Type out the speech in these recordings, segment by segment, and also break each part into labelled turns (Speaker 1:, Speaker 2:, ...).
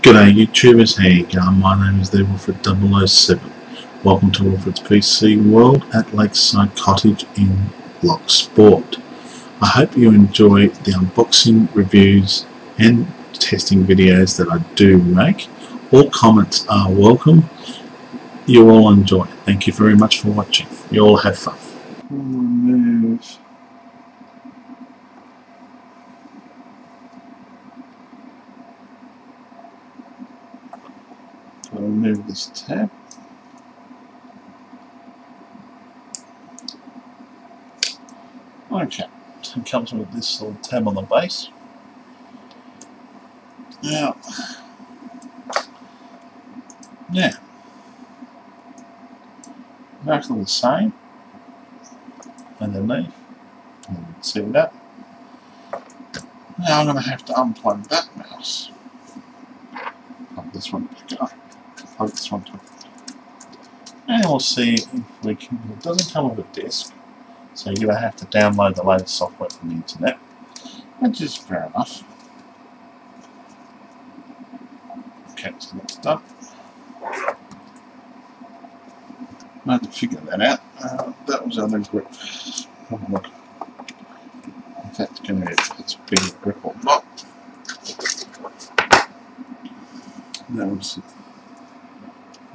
Speaker 1: G'day YouTubers, how you going? My name is Wilfred007. Welcome to Wilfred's PC World at Lakeside Cottage in Block Sport. I hope you enjoy the unboxing, reviews and testing videos that I do make. All comments are welcome. You all enjoy. Thank you very much for watching. You all have fun. Remove this tab. Okay, so it comes with this little tab on the base. Now, exactly the same underneath. You can see that. Now I'm going to have to unplug that mouse. Plug this one back up. Plug this one to. And we'll see if we can. It doesn't come with a disc, so you're going to have to download the latest software from the internet, which is fair enough. Okay, so that's done. I had to figure that out. That was on the grip. Have a look. If that's going to be it's a bigger grip or not. That was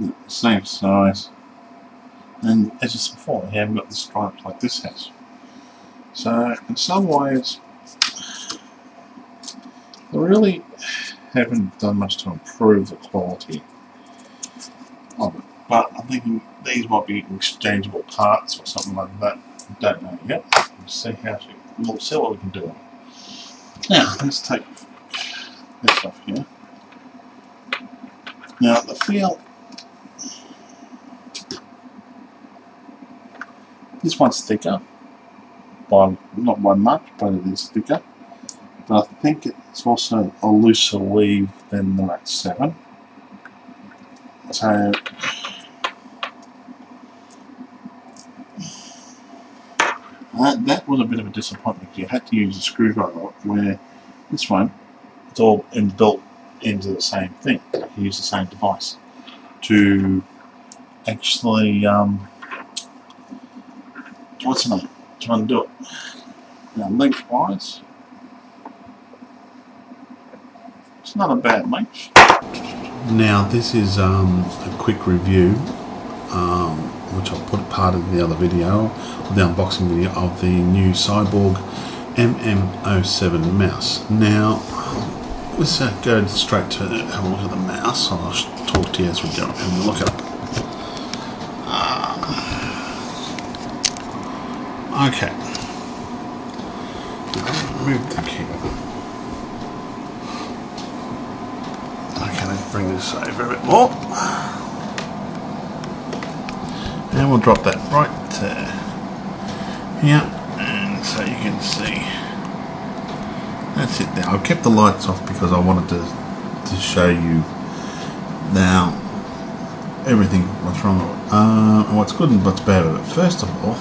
Speaker 1: the same size. And as I said before, you haven't got the stripes like this has. So, in some ways, they really haven't done much to improve the quality of it. But I'm thinking these might be exchangeable parts or something like that. I don't know yet. We'll see what we can do. Now, let's take this off here. Now, the feel. This one's thicker, not by much, but it is thicker. But I think it's also a looser weave than the Rat 7. So that was a bit of a disappointment. You had to use a screwdriver, where this one, it's all inbuilt into the same thing. You use the same device to actually what's the name? Trying to do it. Now, lengthwise, it's not a bad length. Now, this is a quick review, which I'll put part of the other video, the unboxing video of the new Cyborg MMO7 mouse. Now, let's go straight to have a look at the mouse. I'll talk to you as we go and look at it. Okay, remove the keyboard. Okay, let's bring this over a bit more. And we'll drop that right there. Yeah, and so you can see. That's it now. I've kept the lights off because I wanted to show you now everything, what's wrong with it, and what's good and what's bad with it. First of all,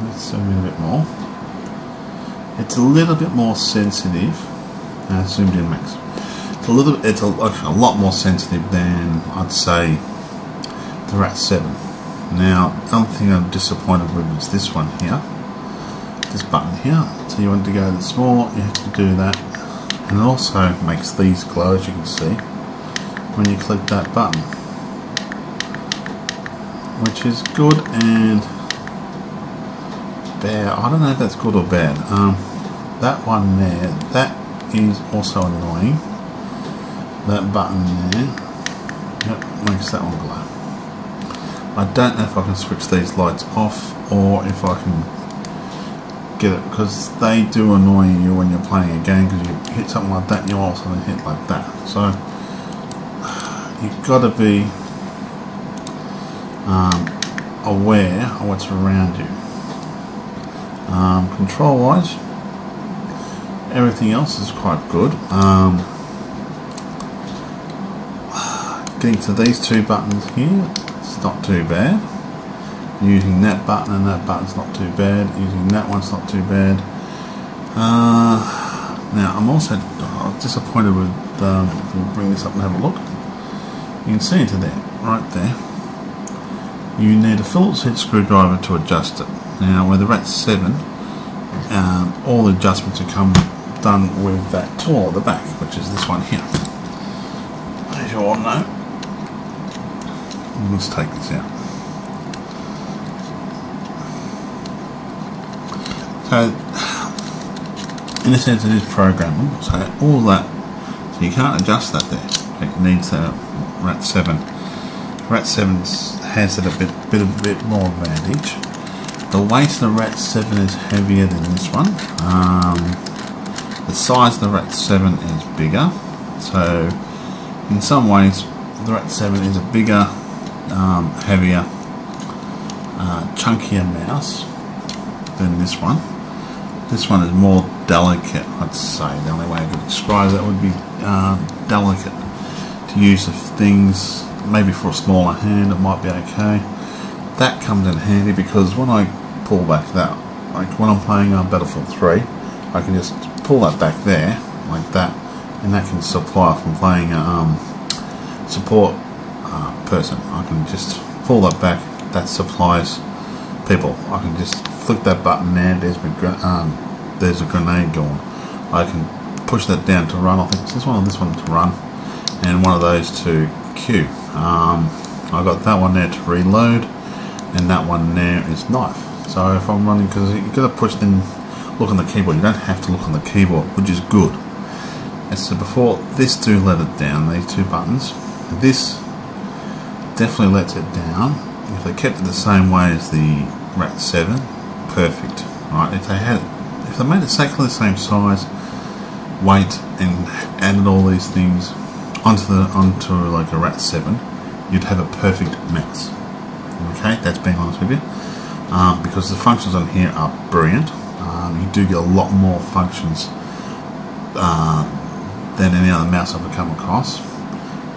Speaker 1: let's zoom in a bit more. It's a little bit more sensitive. Zoomed in, Max. It's a lot more sensitive than I'd say the Rat 7. Now, the other thing I'm disappointed with is this one here, this button here. So you want to go to the small, you have to do that, and it also makes these glow, as you can see, when you click that button, which is good and bad. I don't know if that's good or bad. That one there, that is also annoying. That button there, yep, makes that one glow. I don't know if I can switch these lights off or if I can get it, because they do annoy you when you're playing a game, because you hit something like that and you also hit like that. So you've got to be aware of what's around you. Control wise, everything else is quite good. Getting to these two buttons here, it's not too bad. Using that button and that button's not too bad. Using that one's not too bad. Now I'm also disappointed with we'll bring this up and have a look. You can see into there, right there. You need a Phillips head screwdriver to adjust it. Now with the RAT7, all the adjustments are done with that tool at the back, which is this one here. As you all know, let's take this out. So, in a sense, it is programmable. So all that, so you can't adjust that there. It needs a RAT7. RAT7 has it a bit more advantage. The weight of the RAT7 is heavier than this one. The size of the RAT7 is bigger. So, in some ways, the RAT7 is a bigger, heavier, chunkier mouse than this one. This one is more delicate, I'd say. The only way I could describe that would be delicate to use of things. Maybe for a smaller hand it might be okay. That comes in handy because when I pull back that, like when I'm playing Battlefield 3, I can just pull that back there, like that, and that can supply from playing a support person. I can just pull that back, that supplies people. I can just flick that button there, there's a grenade going. I can push that down to run, I think it's this one to run, and one of those to Q. I got that one there to reload, and that one there is knife. So if I'm running, because you've got to push, then look on the keyboard. You don't have to look on the keyboard, which is good. As I said before, this do let it down, these two buttons. This definitely lets it down. If they kept it the same way as the RAT7, perfect. Right? If they made it exactly the same size, weight, and added all these things onto like a RAT7, you'd have a perfect mouse. Okay, that's being honest with you, because the functions on here are brilliant. You do get a lot more functions than any other mouse I've ever come across.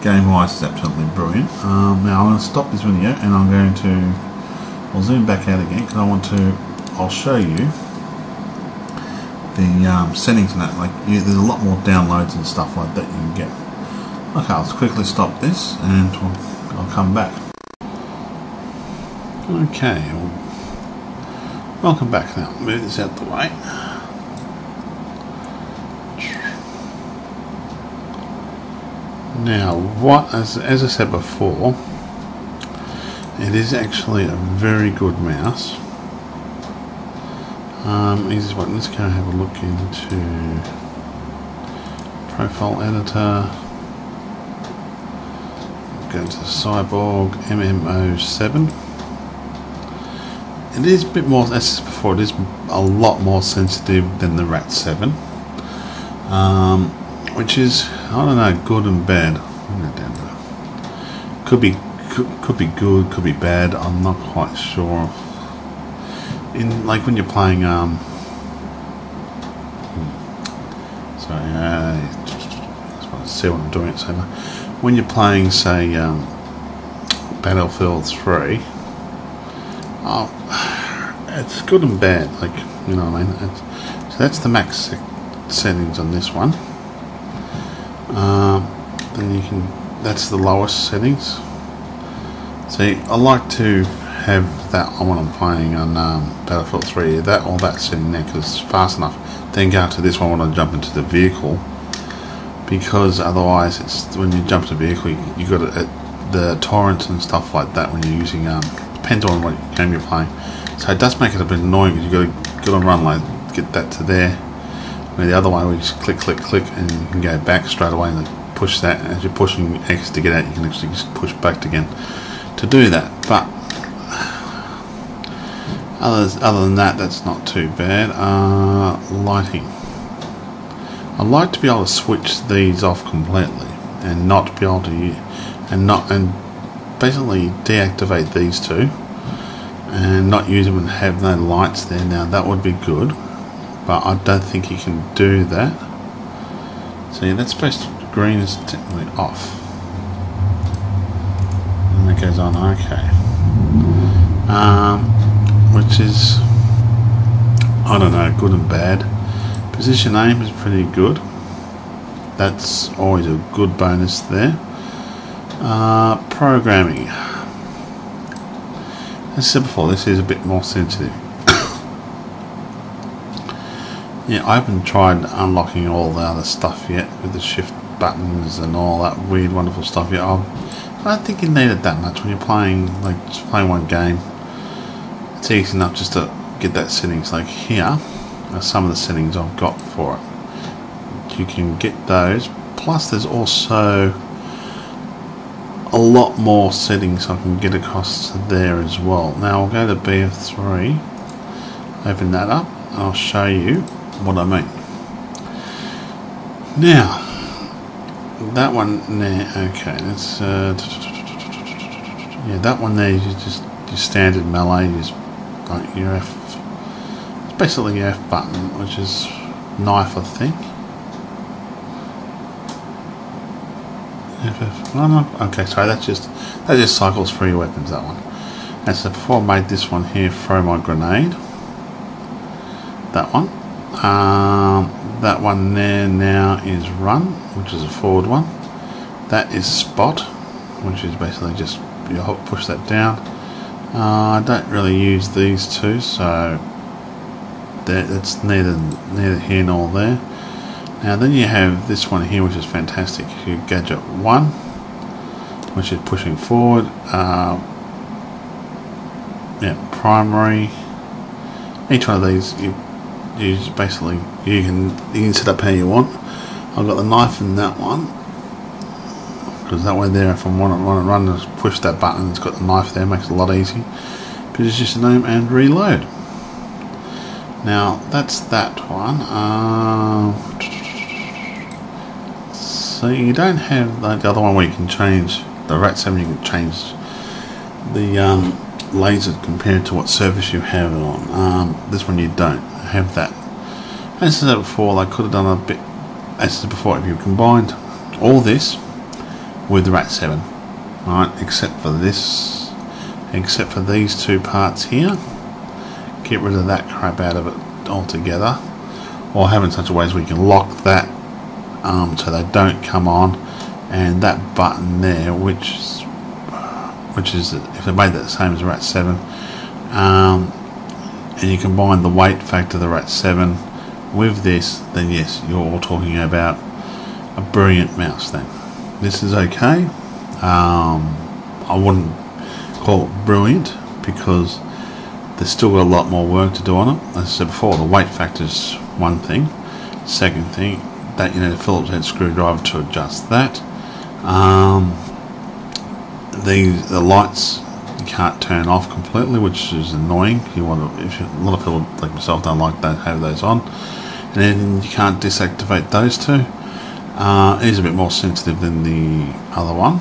Speaker 1: Game wise is absolutely brilliant. Now I'm going to stop this video and I'll zoom back out again because I'll show you the settings and that. Like there's a lot more downloads and stuff like that you can get. Okay, I'll quickly stop this and I'll come back. Okay, welcome back now. Move this out the way. Now, as I said before, it is actually a very good mouse. Easy one. Let's go have a look into profile editor. Go to Cyborg MMO7. It is a bit more, as I said before, it is a lot more sensitive than the RAT7, which is, I don't know, good and bad. Could be good, could be bad. I'm not quite sure. In like when you're playing, sorry, I just want to see what I'm doing. So when you're playing, say, Battlefield 3, it's good and bad, like, you know what I mean. So that's the max settings on this one. Then you can, that's the lowest settings. See, I like to have that on when I'm playing on Battlefield 3, that setting there, because it's fast enough. Then go to this one when I jump into the vehicle, because otherwise it's, when you jump to the vehicle, you got the torrents and stuff like that when you're using, depends on what game you're playing. So it does make it a bit annoying because you've got to run like, get that to there. Where the other way, we just click, and you can go back straight away and push that. As you're pushing X to get out, you can actually just push back again to do that. But other than that, that's not too bad. Lighting. I like to be able to switch these off completely and not be able to use, and basically deactivate these two and not use them and have no lights there. Now that would be good, but I don't think you can do that. So yeah, that's supposed to, green is technically off, and that goes on okay. Which is, I don't know, good and bad. Position aim is pretty good. that's always a good bonus there. Programming. As I said before, this is a bit more sensitive. Yeah, I haven't tried unlocking all the other stuff yet with the shift buttons and all that weird wonderful stuff yet. I don't think you need it that much when you're playing, like just playing one game. It's easy enough just to get that settings. Like here are some of the settings I've got for it. You can get those, plus there's also a lot more settings I can get across to there as well. Now I'll go to BF3, open that up, and I'll show you what I mean. Now that one there, okay, that's yeah, that one there is just your standard melee, is like your F, it's basically your F button, which is knife, I think. Okay, sorry, that just cycles through your weapons, that one. And so before I made this one here, throw my grenade. That one. That one there now is run, which is a forward one. That is spot, which is basically just you push that down. I don't really use these two, so that's neither here nor there. Now then you have this one here, which is fantastic. You gadget 1, which is pushing forward. Yeah, primary. Each one of these you basically you can set up how you want. I've got the knife in that one because that way there, if I want to run and push that button, it's got the knife there, makes it a lot easy. Position name and reload. Now that's that one. So you don't have like the other one where you can change the RAT7. You can change the laser compared to what surface you have it on. This one you don't have that. As I said before, I could have done a bit. As I said before, if you combined all this with the RAT7, right, except for this, except for these two parts here, get rid of that crap out of it altogether, or have it in such a way as we can lock that so they don't come on, and that button there, which is if they made that the same as RAT7, and you combine the weight factor of the RAT7 with this, then yes, you're all talking about a brilliant mouse. Then this is okay. I wouldn't call it brilliant because there's still got a lot more work to do on it. As I said before, the weight factor is one thing. Second thing, that you need a Phillips head screwdriver to adjust that. The lights you can't turn off completely, which is annoying. A lot of people like myself don't like that, have those on, and then you can't deactivate those two. It is a bit more sensitive than the other one,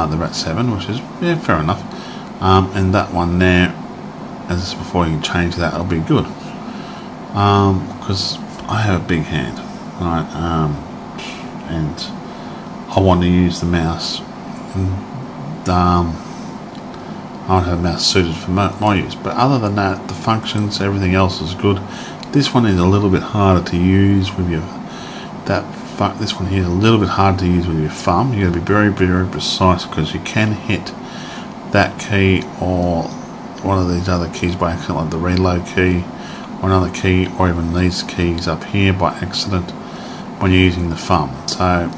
Speaker 1: the RAT7, which is fair enough. And that one there, as before, you can change that. It'll be good because I have a big hand, right? And I want to use the mouse. And, I don't have a mouse suited for my use, but other than that, the functions, everything else is good. This one is a little bit harder to use with your this one here is a little bit hard to use with your thumb. You got to be very, very precise because you can hit that key or one of these other keys by accident, like the reload key or another key, or even these keys up here by accident when you're using the thumb. So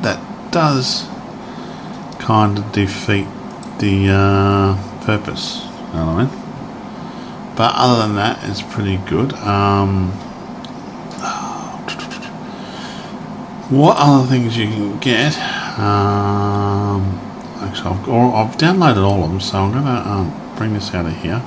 Speaker 1: that does kind of defeat the purpose, you know what I mean? But other than that, it's pretty good. What other things you can get? Actually, I've downloaded all of them, so I'm going to bring this out of here.